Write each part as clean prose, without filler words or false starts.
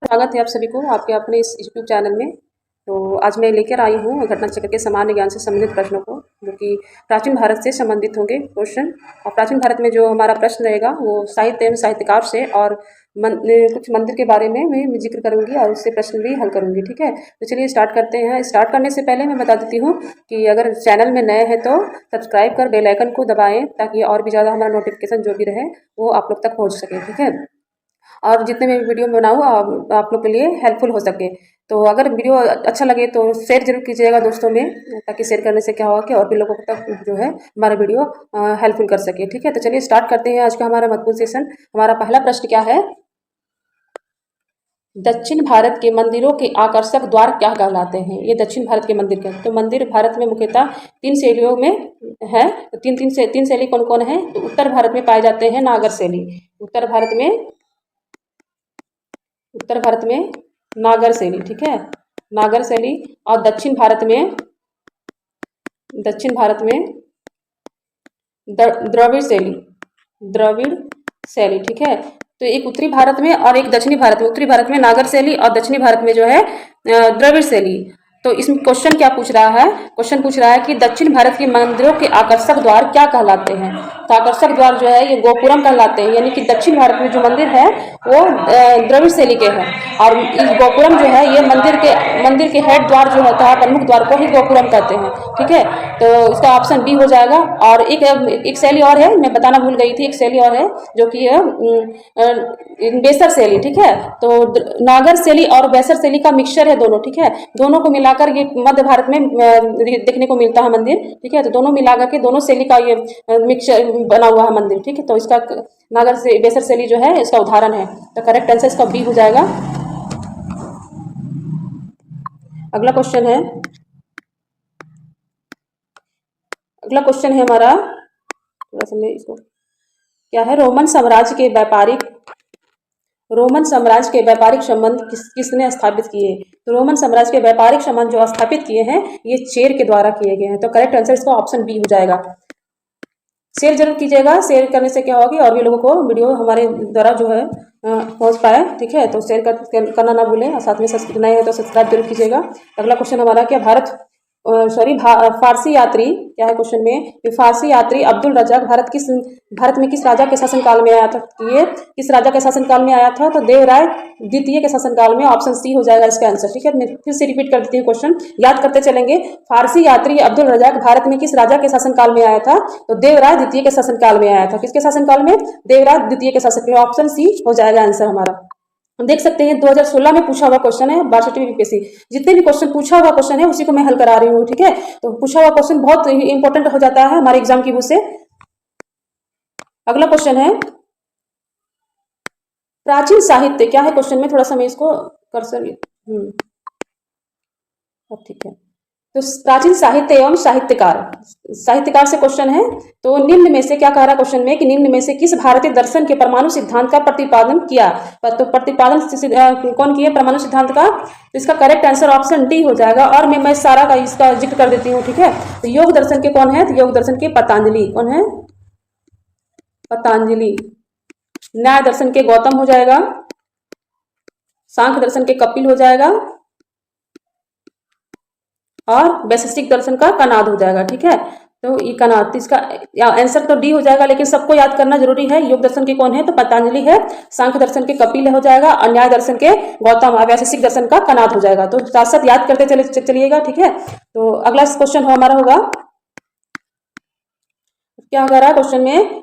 स्वागत है आप सभी को आपके अपने इस यूट्यूब चैनल में। तो आज मैं लेकर आई हूँ घटना चक्र के सामान्य ज्ञान से संबंधित प्रश्नों को, जो कि प्राचीन भारत से संबंधित होंगे क्वेश्चन। और प्राचीन भारत में जो हमारा प्रश्न रहेगा वो साहित्य एवं साहित्यकार से और कुछ मंदिर के बारे में मैं जिक्र करूंगी और उससे प्रश्न भी हल करूंगी। ठीक है, तो चलिए स्टार्ट करते हैं। स्टार्ट करने से पहले मैं बता देती हूँ कि अगर चैनल में नए हैं तो सब्सक्राइब कर बेल आइकन को दबाएं, ताकि और भी ज़्यादा हमारा नोटिफिकेशन जो भी रहे वो आप लोग तक पहुँच सके। ठीक है, और जितने मैं वीडियो बनाऊँ आप लोग के लिए हेल्पफुल हो सके। तो अगर वीडियो अच्छा लगे तो शेयर जरूर कीजिएगा दोस्तों में, ताकि शेयर करने से क्या होगा कि और भी लोगों तक जो है हमारा वीडियो हेल्पफुल कर सके। ठीक है, तो चलिए स्टार्ट करते हैं आज का हमारा महत्वपूर्ण सेशन। हमारा पहला प्रश्न क्या है? दक्षिण भारत के मंदिरों के आकर्षक द्वार क्या कहलाते हैं? ये दक्षिण भारत के मंदिर के, तो मंदिर भारत में मुख्यतः तीन शैलियों में है। तो तीन शैली कौन कौन है? तो उत्तर भारत में पाए जाते हैं नागर शैली, उत्तर भारत में नागर शैली। ठीक है, नागर शैली। और दक्षिण भारत में द्रविड़ शैली। ठीक है, तो एक उत्तरी भारत में और एक दक्षिणी भारत में, उत्तरी भारत में नागर शैली और दक्षिणी भारत में जो है द्रविड़ शैली। तो इसमें क्वेश्चन क्या पूछ रहा है? क्वेश्चन पूछ रहा है कि दक्षिण भारत के मंदिरों के आकर्षक द्वार क्या कहलाते हैं? तो आकर्षक द्वार जो है ये गोपुरम कहलाते हैं, यानी कि दक्षिण भारत में जो मंदिर है वो द्रविड़ शैली के हैं। और इस गोपुरम जो है ये मंदिर के हेड द्वार जो होता है, प्रमुख द्वार को ही गोपुरम कहते हैं। ठीक है, तो इसका ऑप्शन बी हो जाएगा। और एक शैली और है, मैं बताना भूल गई थी, एक शैली और है जो कि बेसर शैली। ठीक है, तो नागर शैली और बेसर शैली का मिक्सचर है दोनों। ठीक है, दोनों को मिलाकर ये मध्य भारत में देखने को मिलता है मंदिर। ठीक है, तो दोनों मिलाकर के दोनों शैली का ये मिक्सचर बना हुआ है मंदिर। ठीक है, तो इसका नागर से बेसर शैली जो है इसका उदाहरण है। तो करेक्ट आंसर इसका बी हो जाएगा। अगला क्वेश्चन है हमारा, थोड़ा सा मैं इसको, क्या है? रोमन साम्राज्य के व्यापारिक संबंध किसने स्थापित किए? तो रोमन साम्राज्य के व्यापारिक संबंध जो स्थापित किए हैं ये चेर के द्वारा किए गए हैं। तो करेक्ट आंसर इसका ऑप्शन बी हो जाएगा। शेयर जरूर कीजिएगा, शेयर करने से क्या होगा कि और भी लोगों को वीडियो हमारे द्वारा जो है पहुंच पाए। ठीक है, तो शेयर करना ना भूलें, और साथ में नए हैं तो सब्सक्राइब जरूर कीजिएगा। अगला क्वेश्चन हमारा, क्या फारसी यात्री, क्या है क्वेश्चन में? फारसी यात्री अब्दुल रज़ाक भारत में किस राजा के शासनकाल में आया था? ये किस राजा के शासनकाल में आया था? तो देवराय द्वितीय के शासनकाल में। ऑप्शन सी हो जाएगा इसका आंसर। ठीक है, मैं फिर से रिपीट कर देती हूँ, क्वेश्चन याद करते चलेंगे। फारसी यात्री अब्दुल रज़ाक भारत में किस राजा के शासनकाल में आया था? तो देवराय द्वितीय के शासनकाल में आया था। किसके शासनकाल में? देवराय द्वितीय के शासनकाल में। ऑप्शन सी हो जाएगा आंसर हमारा। हम देख सकते हैं 2016 में पूछा हुआ क्वेश्चन है, 62वीं यूपीएससी। जितने भी क्वेश्चन पूछा हुआ क्वेश्चन है उसी को मैं हल करा रही हूँ। ठीक है, तो पूछा हुआ क्वेश्चन बहुत इंपॉर्टेंट हो जाता है हमारे एग्जाम की बुक से। अगला क्वेश्चन है, प्राचीन साहित्य, क्या है क्वेश्चन में? थोड़ा सा मैं इसको कर्सर अब ठीक है। तो प्राचीन साहित्य एवं साहित्यकार से क्वेश्चन है। तो निम्न में से, क्या कह रहा है क्वेश्चन में, कि निम्न में से किस भारतीय दर्शन के परमाणु सिद्धांत का प्रतिपादन किया? तो प्रतिपादन कौन किया परमाणु सिद्धांत का? तो इसका करेक्ट आंसर ऑप्शन डी हो जाएगा। और मैं सारा का इसका जिक्र कर देती हूँ। ठीक है, तो योग दर्शन के कौन है? तो योग दर्शन के पतंजलि। कौन है? पतंजलि। न्याय दर्शन के गौतम हो जाएगा। सांख्य दर्शन के कपिल हो जाएगा। और वैशेषिक दर्शन का कनाद हो जाएगा। ठीक है, तो ये कनाद, इसका आंसर तो डी हो जाएगा, लेकिन सबको याद करना जरूरी है। योग दर्शन के कौन है? तो पतंजलि है। सांख्य दर्शन के कपिल हो जाएगा, और न्याय दर्शन के गौतम, और वैशेषिक दर्शन का कनाद हो जाएगा। तो साथ साथ याद करते चलिएगा। ठीक है, तो अगला क्वेश्चन हमारा होगा, क्या हो रहा है क्वेश्चन में,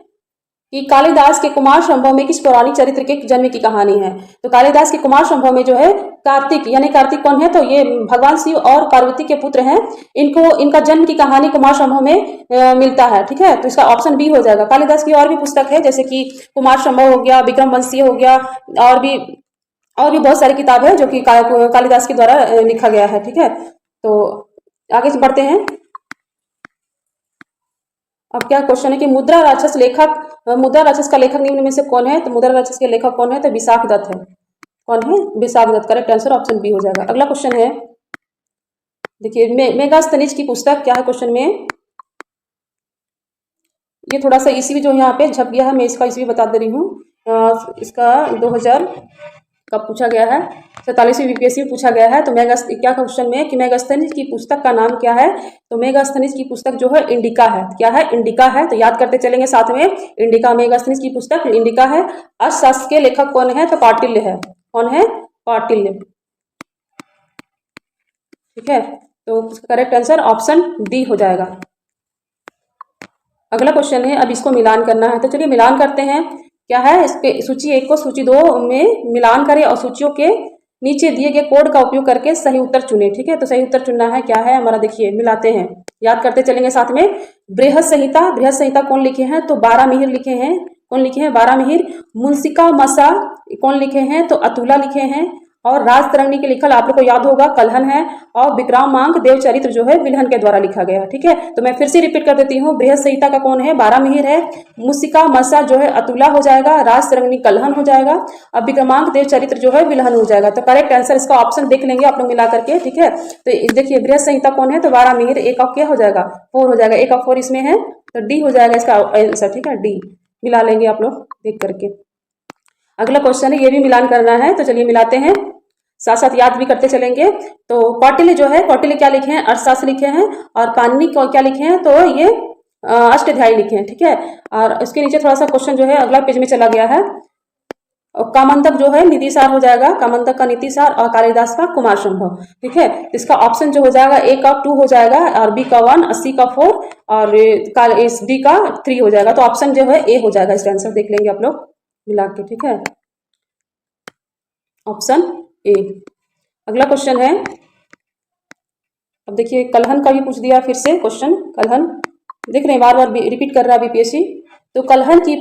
कि कालिदास के कुमार संभव में किस पौराणिक चरित्र के जन्म की कहानी है? तो कालिदास के कुमार संभव में जो है कार्तिक, यानी कार्तिक कौन है? तो ये भगवान शिव और पार्वती के पुत्र हैं। इनका जन्म की कहानी कुमार संभव में मिलता है। ठीक है, तो इसका ऑप्शन बी हो जाएगा। कालिदास की और भी पुस्तक है, जैसे कि कुमार संभव हो गया, विक्रमवंशीय हो गया, और भी बहुत सारी किताब है जो कि कालिदास के द्वारा लिखा गया है। ठीक है, तो आगे बढ़ते हैं। अब क्या क्वेश्चन है कि मुद्रा राक्षस का लेखक निम्न में से कौन है? तो मुद्रा राक्षस के लेखक कौन है? तो विशाख दत्त है। कौन है? Vishakha Datta. Correct answer option B हो जाएगा। अगला क्वेश्चन है, देखिए मेगास्थनीज की पुस्तक, क्या है क्वेश्चन में, ये थोड़ा सा ईस्वी जो यहाँ पे छप गया है, मैं इसका ईस्वी बता दे रही हूँ। इसका कब पूछा गया है? 47वीं बीपीएससी में पूछा गया है। तो क्या क्वेश्चन में कि मेगास्थनीज की पुस्तक का नाम क्या है? तो मेगास्थनीज की पुस्तक जो है इंडिका है। क्या है? इंडिका है। तो याद करते चलेंगे साथ में, इंडिका मेगास्थनीज की पुस्तक इंडिका है। अर्थशास्त्र के लेखक कौन है? तो कौटिल्य है। कौन है? कौटिल्य। ठीक है, तो करेक्ट आंसर ऑप्शन डी हो जाएगा। अगला क्वेश्चन है, अब इसको मिलान करना है। तो चलिए मिलान करते हैं। क्या है? इसके सूची 1 को सूची 2 में मिलान करें और सूचियों के नीचे दिए गए कोड का उपयोग करके सही उत्तर चुने। ठीक है, तो सही उत्तर चुनना है। क्या है हमारा? देखिए मिलाते हैं, याद करते चलेंगे साथ में। बृहद संहिता, बृहद संहिता कौन लिखे हैं? तो बारामिहिर लिखे हैं। कौन लिखे हैं? बारामिहिर। मुंसिका मसा कौन लिखे हैं? तो अतुला लिखे हैं। और राजतरंगी के लिखल आप लोग को याद होगा कलहन है। और विक्रमांक देवचरित्र जो है विल्हन के द्वारा लिखा गया है। ठीक है, तो मैं फिर से रिपीट कर देती हूँ। बृहद संहिता का कौन है? बारामिहिर है। मुंसिका मसा जो है अतुला हो जाएगा। राजतरंगी कलहन हो जाएगा। अब विक्रमांक देवचरित्र जो है विल्हन हो जाएगा। तो करेक्ट आंसर इसका ऑप्शन देख लेंगे आप लोग मिला करके। ठीक है, तो देखिए बृहद संहिता कौन है? तो बारामिहिर। 1 ऑफ क्या हो जाएगा? 4 हो जाएगा। 1 ऑफ 4 इसमें है, तो डी हो जाएगा इसका आंसर। ठीक है, डी मिला लेंगे आप लोग देख करके। अगला क्वेश्चन है, ये भी मिलान करना है। तो चलिए मिलाते हैं, साथ साथ याद भी करते चलेंगे। तो कौटिल्य जो है, कौटिल्य क्या लिखे हैं? अर्थशास्त्र लिखे हैं। और पाणिनि क्या लिखे हैं? तो ये अष्टाध्यायी लिखे हैं। ठीक है, और इसके नीचे थोड़ा सा क्वेश्चन जो है अगला पेज में चला गया है। कामंतक जो है नीतिसार हो जाएगा। कामंतक का नीतिसार और कालिदास का कुमार संभव। ठीक है, तो इसका ऑप्शन जो हो जाएगा ए का 2 हो जाएगा, और बी का 1, सी का 4 और डी का 3 हो जाएगा। तो ऑप्शन जो है ए हो जाएगा। इसका आंसर देख लेंगे आप लोग मिला के। ठीक है, ऑप्शन ए। अगला क्वेश्चन है, अब देखिए कलहन का भी पूछ दिया फिर से क्वेश्चन। कलहन देख रहे हैं, बार बार रिपीट कर रहा है बीपीएससी। तो कलहन की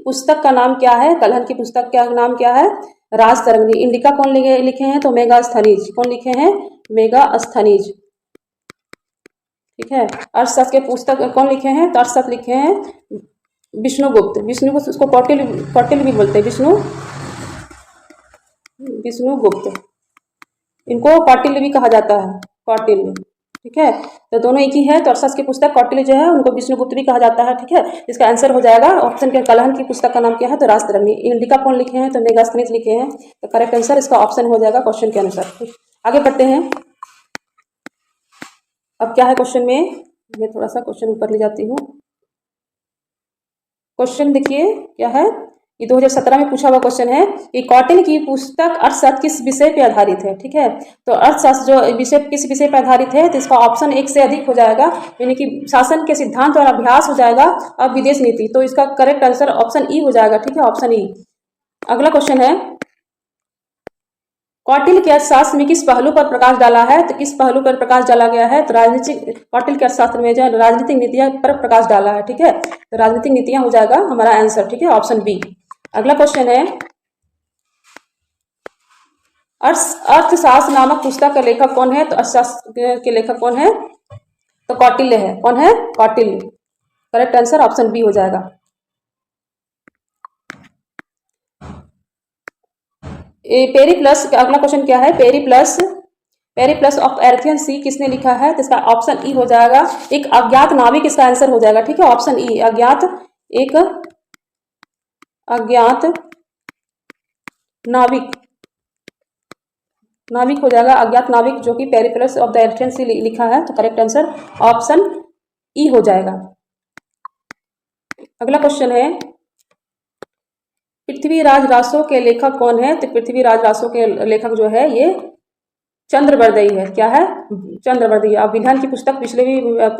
पुस्तक का नाम क्या है? कलहन की पुस्तक का नाम क्या है? राजतरंगिणी। इंडिका कौन लिखे हैं? तो मेगास्थनीज। कौन लिखे हैं? मेगास्थनीज। ठीक है, अर्थशास्त्र के पुस्तक कौन लिखे हैं? तो अर्थशास्त्र लिखे हैं विष्णुगुप्त। विष्णुगुप्त, उसको कौटिल्य भी बोलते हैं। विष्णुगुप्त, इनको कौटिल्य भी कहा जाता है। कौटिल्य। ठीक है, तो दोनों एक ही है। तो अर्थशास्त्र की पुस्तक कौटिल्य जो है उनको विष्णुगुप्त भी कहा जाता है। ठीक है, इसका आंसर हो जाएगा ऑप्शन के कलहन की पुस्तक का नाम क्या है? तो राजतरंगिणी। इंडिका कौन लिखे हैं? तो मेगास्थनीज लिखे हैं। तो करेक्ट आंसर इसका ऑप्शन हो जाएगा क्वेश्चन के अनुसार। आगे बढ़ते हैं। अब क्या है क्वेश्चन में, मैं थोड़ा सा क्वेश्चन ऊपर ले जाती हूँ। क्वेश्चन देखिए क्या है, ये 2017 में पूछा हुआ क्वेश्चन है कि कौटिल्य की पुस्तक अर्थशास्त्र किस विषय पे आधारित है? ठीक है, तो अर्थशास्त्र जो विषय किस विषय पे आधारित है? तो इसका ऑप्शन 1 से अधिक हो जाएगा, यानी कि शासन के सिद्धांत और अभ्यास हो जाएगा और विदेश नीति। तो इसका करेक्ट आंसर ऑप्शन ई हो जाएगा। ठीक है, ऑप्शन ई। अगला क्वेश्चन है, कौटिल्य के अर्थशास्त्र में किस पहलू पर प्रकाश डाला है? तो किस पहलू पर प्रकाश डाला गया है? तो राजनीतिक, कौटिल्य के अर्थशास्त्र में जो राजनीतिक नीतियां पर प्रकाश डाला है। ठीक है, तो राजनीतिक नीतियां हो जाएगा हमारा आंसर। ठीक है, ऑप्शन बी। अगला क्वेश्चन है, अर्थशास्त्र नामक पुस्तक का लेखक कौन है? तो अर्थशास्त्र के लेखक कौन है? तो कौटिल्य है। कौन है? Kautilya. Correct answer option B हो जाएगा। पेरिप्लस, अगला क्वेश्चन क्या है? पेरिप्लस ऑफ एर्थियन सी किसने लिखा है? तो इसका ऑप्शन ई हो जाएगा, एक अज्ञात नाविक इसका आंसर हो जाएगा। ठीक है, ऑप्शन ई, अज्ञात नाविक हो जाएगा। अज्ञात नाविक जो कि पेरिप्लस ऑफ द एर्थियन सी लिखा है। तो करेक्ट आंसर ऑप्शन ई हो जाएगा। अगला क्वेश्चन है, पृथ्वीराज रासो के लेखक कौन है? तो पृथ्वीराज रासो के लेखक जो है ये चंद्रवरदई है। क्या है? चंद्रवरदई। अब विल्हन की पुस्तक पिछले भी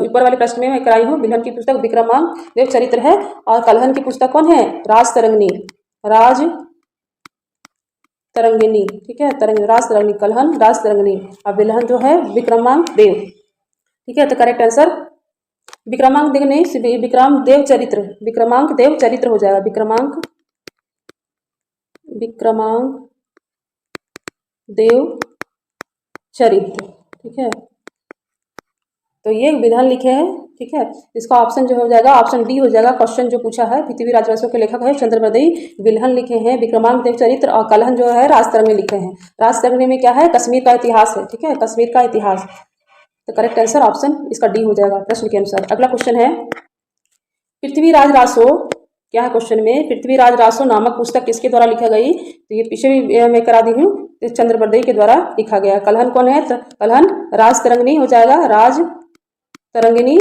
ऊपर वाले प्रश्न में मैं कराई हूँ। विल्हन की पुस्तक विक्रमांक देवचरित्र है और कलहन की पुस्तक कौन है? राजतरंगिणी। ठीक है, राजतरंगिणी। कलहन राजतरंगिणी और विल्हन जो है विक्रमांक देव। ठीक है, तो करेक्ट आंसर विक्रमांक देव नहीं, विक्रमांक देव चरित्र हो जाएगा। विक्रमांक देव चरित्र। ठीक है, तो ये विल्हन लिखे हैं। ठीक है, इसका ऑप्शन जो हो जाएगा ऑप्शन डी हो जाएगा। क्वेश्चन जो पूछा है, पृथ्वीराज रासो के लेखक है चंद्रवरदई, विल्हन लिखे हैं विक्रमांक देव चरित्र और कलहन जो है राजतरंगिणी लिखे हैं। राजतरंगिणी में क्या है? कश्मीर का इतिहास है। ठीक है, कश्मीर का इतिहास। तो करेक्ट आंसर ऑप्शन इसका डी हो जाएगा प्रश्न के अनुसार। अगला क्वेश्चन है, पृथ्वीराज रासो क्या है क्वेश्चन में, पृथ्वीराज रासो नामक पुस्तक किसके द्वारा लिखा गई? तो ये पीछे भी मैं करा दी हूँ, तो चंद्रबरदई के द्वारा लिखा गया। कलहन कौन है? तो कलहन राज तरंगिणी हो जाएगा, राज तरंगिणी।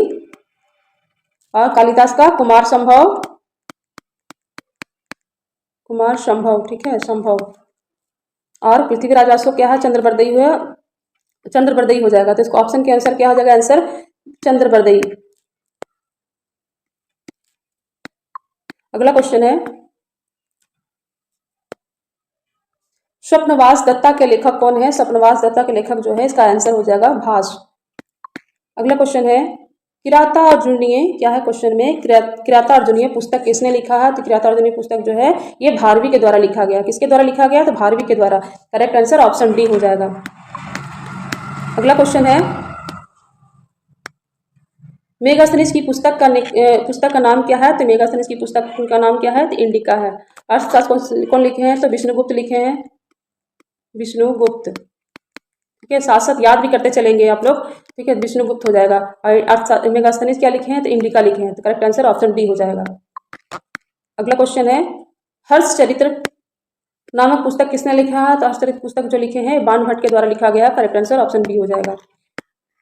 और कालिदास का कुमार संभव, कुमार संभव, ठीक है, संभव। और पृथ्वीराज रासो क्या है? चंद्रबरदई हुआ, चंद्रबरदई हो जाएगा। तो इसको ऑप्शन के आंसर क्या हो जाएगा? आंसर चंद्रबरदई। अगला क्वेश्चन है, स्वप्नवास दत्ता के लेखक कौन है? स्वप्नवास दत्ता के लेखक जो है, इसका आंसर हो जाएगा भास। अगला क्वेश्चन है, किराता अर्जुनीय क्या है क्वेश्चन में, किराता अर्जुनीय पुस्तक किसने लिखा है? तो किराता अर्जुनीय पुस्तक जो है ये भारवी के द्वारा लिखा गया। किसके द्वारा लिखा गया? तो भारवी के द्वारा। करेक्ट आंसर ऑप्शन डी हो जाएगा। अगला क्वेश्चन है, मेगास्थनीज की पुस्तक का नाम क्या है? तो मेगास्थनीज की पुस्तक का नाम क्या है? तो इंडिका है। अर्थशास्त्र कौन लिखे हैं? तो विष्णुगुप्त लिखे हैं, विष्णुगुप्त। ठीक है, साथ साथ याद भी करते चलेंगे आप लोग। ठीक है, विष्णुगुप्त हो जाएगा। और मेगास्थनीज क्या लिखे हैं? तो इंडिका लिखे हैं। तो करेक्ट आंसर ऑप्शन डी हो जाएगा। अगला क्वेश्चन है, हर्षचरित्र नामक पुस्तक किसने लिखा है? तो हर्षचरित्र पुस्तक जो लिखे हैं बाणभट्ट के द्वारा लिखा गया। करेक्ट आंसर ऑप्शन बी हो जाएगा।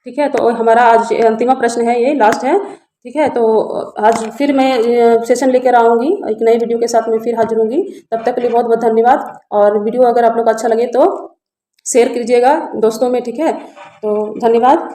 ठीक है, तो हमारा आज अंतिम प्रश्न है, ये लास्ट है। ठीक है, तो आज फिर मैं सेशन लेकर आऊँगी एक नई वीडियो के साथ में, फिर हाजिर होंगी। तब तक के लिए बहुत बहुत धन्यवाद। और वीडियो अगर आप लोग को अच्छा लगे तो शेयर कीजिएगा दोस्तों में। ठीक है, तो धन्यवाद।